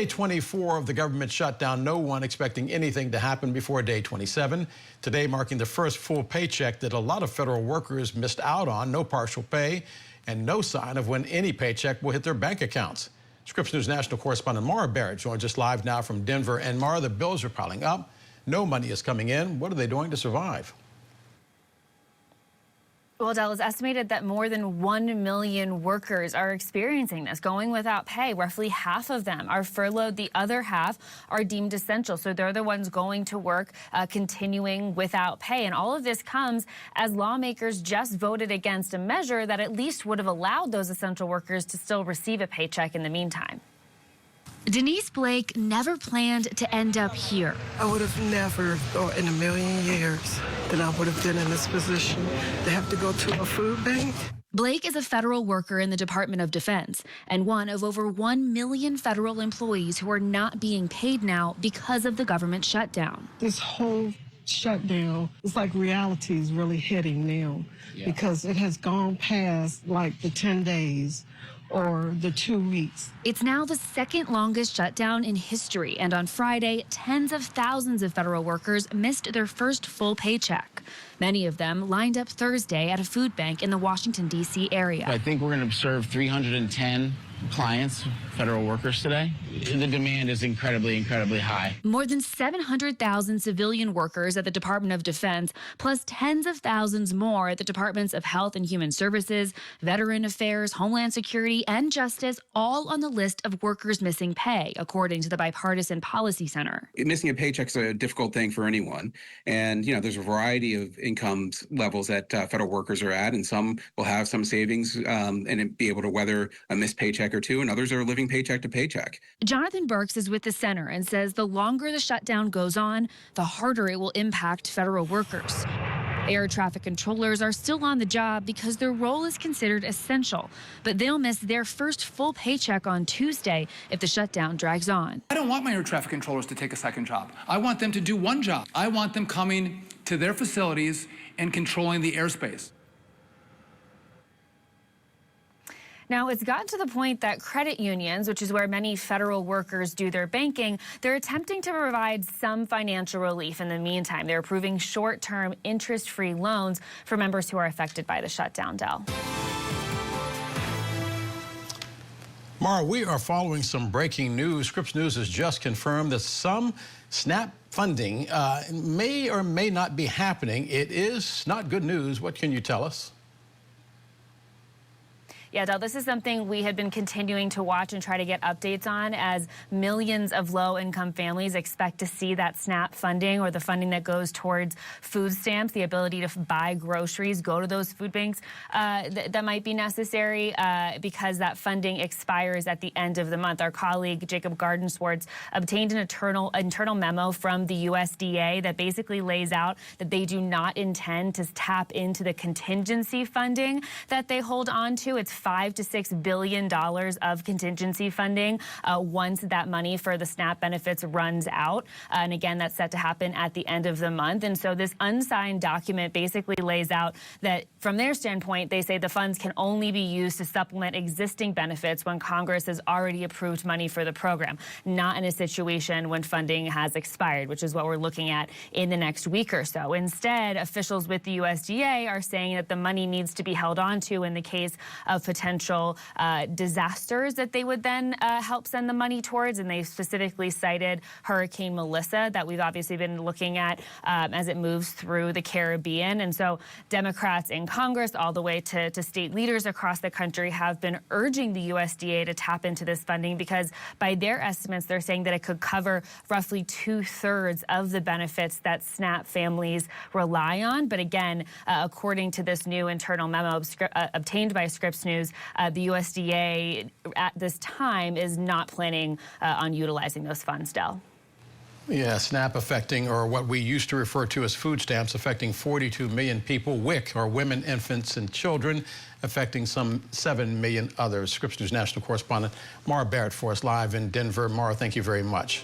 day 24 of the government shutdown, no one expecting anything to happen before day 27. Today marking the first full paycheck that a lot of federal workers missed out on. No partial pay and no sign of when any paycheck will hit their bank accounts. Scripps News national correspondent Mara Barrett joins us live now from Denver. And Mara, the bills are piling up. No money is coming in. What are they doing to survive? Well, Dell, it's estimated that more than 1 million workers are experiencing this, going without pay. Roughly half of them are furloughed. The other half are deemed essential. So they're the ones going to work, continuing without pay. And all of this comes as lawmakers just voted against a measure that at least would have allowed those essential workers to still receive a paycheck in the meantime. Denise Blake never planned to end up here. I would have never thought in a million years that I would have been in this position to have to go to a food bank. Blake is a federal worker in the Department of Defense and one of over 1 million federal employees who are not being paid now because of the government shutdown. This whole shutdown, it's like reality is really hitting now because it has gone past like the 10 days or the 2 weeks. It's now the second longest shutdown in history, and on Friday, tens of thousands of federal workers missed their first full paycheck. Many of them lined up Thursday at a food bank in the Washington, D.C. area. I think we're going to serve 310 clients, federal workers today. The demand is incredibly high. More than 700,000 civilian workers at the Department of Defense, plus tens of thousands more at the Departments of Health and Human Services, Veteran Affairs, Homeland Security, and Justice, all on the list of workers missing pay, according to the Bipartisan Policy Center. Missing a paycheck is a difficult thing for anyone. And, there's a variety of income levels that federal workers are at, and some will have some savings and be able to weather a missed paycheck or two, and others are living paycheck to paycheck. Jonathan Burks is with the center and says the longer the shutdown goes on, the harder it will impact federal workers. Air traffic controllers are still on the job because their role is considered essential, but they'll miss their first full paycheck on Tuesday if the shutdown drags on. I don't want my air traffic controllers to take a second job. I want them to do one job. I want them coming to their facilities and controlling the airspace. Now, it's gotten to the point that credit unions, which is where many federal workers do their banking, they're attempting to provide some financial relief in the meantime. They're approving short-term interest-free loans for members who are affected by the shutdown, Dell. Mara, we are following some breaking news. Scripps News has just confirmed that some SNAP funding may or may not be happening. It is not good news. What can you tell us? Yeah, Del, this is something we have been continuing to watch and try to get updates on as millions of low-income families expect to see that SNAP funding or the funding that goes towards food stamps, the ability to buy groceries, go to those food banks that might be necessary because that funding expires at the end of the month. Our colleague Jacob Gardenswartz obtained an internal memo from the USDA that basically lays out that they do not intend to tap into the contingency funding that they hold on to. It's $5 to $6 billion of contingency funding once that money for the SNAP benefits runs out. And again, that's set to happen at the end of the month. And so this unsigned document basically lays out that from their standpoint, they say the funds can only be used to supplement existing benefits when Congress has already approved money for the program, not in a situation when funding has expired, which is what we're looking at in the next week or so. Instead, officials with the USDA are saying that the money needs to be held on to in the case of potential disasters that they would then help send the money towards. And they specifically cited Hurricane Melissa that we've obviously been looking at as it moves through the Caribbean. And so Democrats in Congress all the way to state leaders across the country have been urging the USDA to tap into this funding because by their estimates, they're saying that it could cover roughly 2/3 of the benefits that SNAP families rely on. But again, according to this new internal memo obtained by Scripps News, the USDA at this time is not planning on utilizing those funds, Del. Yeah, SNAP affecting, or what we used to refer to as food stamps, affecting 42 million people. WIC, or women, infants, and children, affecting some 7 million others. Scripps News national correspondent Mara Barrett for us live in Denver. Mara, thank you very much.